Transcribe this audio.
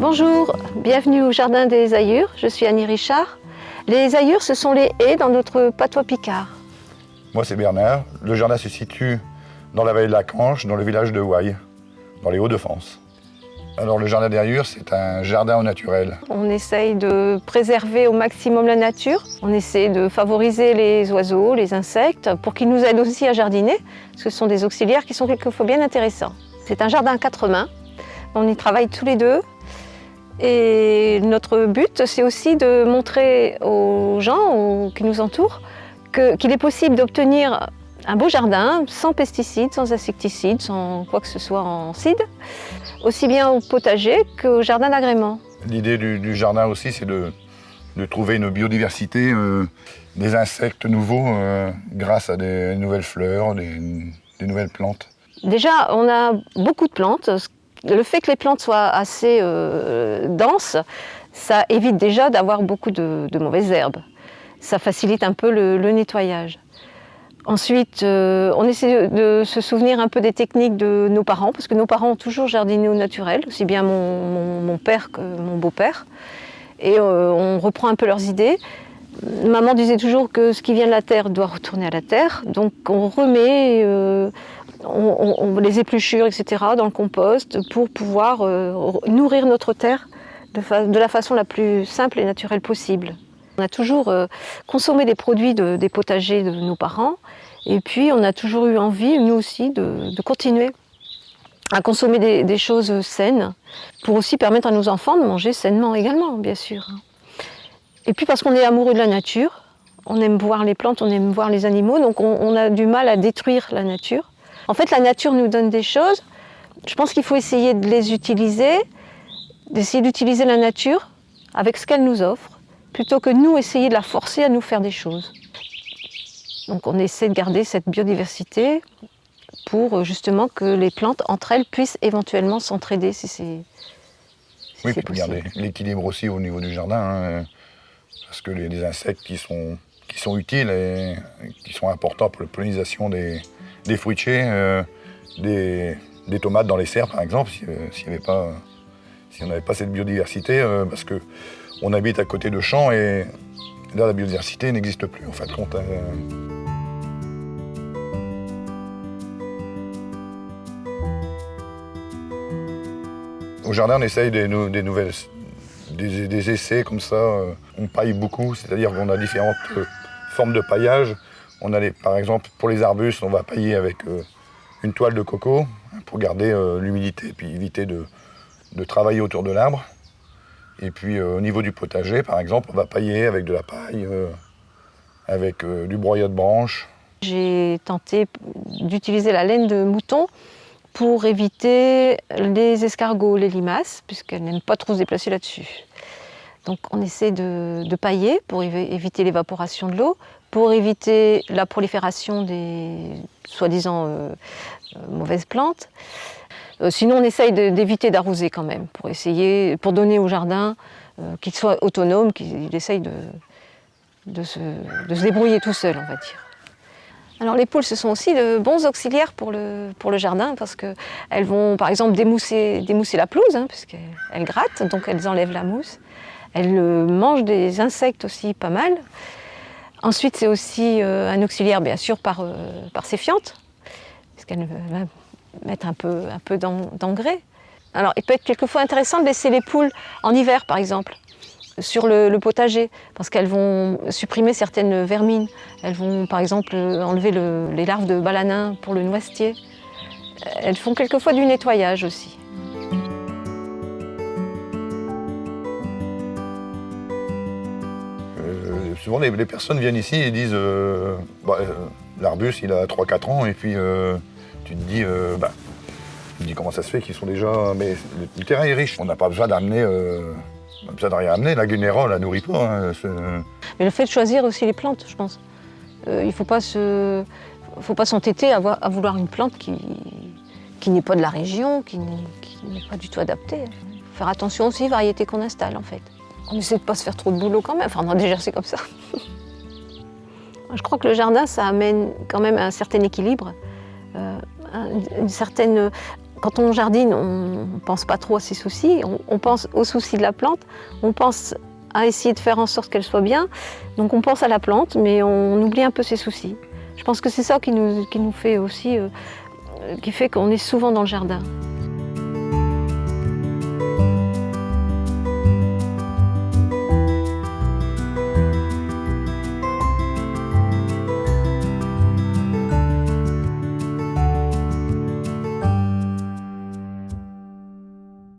Bonjour, bienvenue au Jardin des Aillures, je suis Annie Richard. Les aillures, ce sont les haies dans notre patois picard. Moi c'est Bernard, le jardin se situe dans la vallée de la Canche, dans le village de Ouaille, dans les Hauts-de-France. Alors le jardin des Aillures, c'est un jardin au naturel. On essaye de préserver au maximum la nature, on essaie de favoriser les oiseaux, les insectes, pour qu'ils nous aident aussi à jardiner, parce que ce sont des auxiliaires qui sont quelquefois bien intéressants. C'est un jardin à 4 mains, on y travaille tous les deux. Et notre but, c'est aussi de montrer aux gens qui nous entourent qu'il est possible d'obtenir un beau jardin sans pesticides, sans insecticides, sans quoi que ce soit en cide, aussi bien au potager qu'au jardin d'agrément. L'idée du jardin aussi, c'est de trouver une biodiversité, des insectes nouveaux grâce à des nouvelles fleurs, des nouvelles plantes. Déjà, on a beaucoup de plantes. Le fait que les plantes soient assez denses, ça évite déjà d'avoir beaucoup de mauvaises herbes. Ça facilite un peu le nettoyage. Ensuite, on essaie de se souvenir un peu des techniques de nos parents, parce que nos parents ont toujours jardiné au naturel, aussi bien mon père que mon beau-père. Et on reprend un peu leurs idées. Maman disait toujours que ce qui vient de la terre doit retourner à la terre, donc on remet les épluchures, etc., dans le compost pour pouvoir nourrir notre terre de la façon la plus simple et naturelle possible. On a toujours consommé des produits des potagers de nos parents et puis on a toujours eu envie, nous aussi, de continuer à consommer des choses saines pour aussi permettre à nos enfants de manger sainement également, bien sûr. Et puis parce qu'on est amoureux de la nature, on aime voir les plantes, on aime voir les animaux, donc on a du mal à détruire la nature. En fait, la nature nous donne des choses. Je pense qu'il faut essayer de les utiliser, d'essayer d'utiliser la nature avec ce qu'elle nous offre, plutôt que nous essayer de la forcer à nous faire des choses. Donc on essaie de garder cette biodiversité pour justement que les plantes entre elles puissent éventuellement s'entraider si c'est oui, puis garder l'équilibre aussi au niveau du jardin, parce que les insectes qui sont utiles et qui sont importants pour la pollinisation des fruitiers, des tomates dans les serres par exemple, si on n'avait pas cette biodiversité, parce qu'on habite à côté de champs et là la biodiversité n'existe plus en fin de compte. Au jardin on essaye des essais comme ça, on paille beaucoup, c'est-à-dire qu'on a différentes formes de paillage. Par exemple, pour les arbustes, on va pailler avec une toile de coco pour garder l'humidité et puis éviter de travailler autour de l'arbre. Et puis au niveau du potager, par exemple, on va pailler avec de la paille, avec du broyat de branches. J'ai tenté d'utiliser la laine de mouton pour éviter les escargots, les limaces, puisqu'elles n'aiment pas trop se déplacer là-dessus. Donc on essaie de pailler pour éviter l'évaporation de l'eau, pour éviter la prolifération des soi-disant mauvaises plantes. Sinon on essaye d'éviter d'arroser quand même, pour donner au jardin qu'il soit autonome, qu'il essaye de se débrouiller tout seul, on va dire. Alors les poules, ce sont aussi de bons auxiliaires pour le jardin, parce qu'elles vont par exemple démousser la pelouse, puisqu'elles grattent, donc elles enlèvent la mousse. Elles mangent des insectes aussi pas mal. Ensuite, c'est aussi un auxiliaire, bien sûr, par ses fientes, puisqu'elles vont mettre un peu d'engrais. Alors, il peut être quelquefois intéressant de laisser les poules en hiver, par exemple, sur le potager, parce qu'elles vont supprimer certaines vermines. Elles vont, par exemple, enlever les larves de balanin pour le noisetier. Elles font quelquefois du nettoyage aussi. Souvent, les personnes viennent ici et disent l'arbuste, il a 3-4 ans, et puis tu te dis comment ça se fait qu'ils sont déjà... Mais le terrain est riche, on n'a pas besoin d'amener... On n'a besoin de rien amener, la Gunera, on la nourrit pas. Mais le fait de choisir aussi les plantes, je pense. Il ne faut pas s'entêter à vouloir une plante qui n'est pas de la région, qui n'est pas du tout adaptée. Il faut faire attention aussi aux variétés qu'on installe, en fait. On essaie de ne pas se faire trop de boulot quand même, enfin, déjà c'est comme ça. Je crois que le jardin, ça amène quand même un certain équilibre, une certaine Quand on jardine, on ne pense pas trop à ses soucis, on pense aux soucis de la plante, on pense à essayer de faire en sorte qu'elle soit bien. Donc on pense à la plante, mais on oublie un peu ses soucis. Je pense que c'est ça qui nous fait aussi, qui fait qu'on est souvent dans le jardin.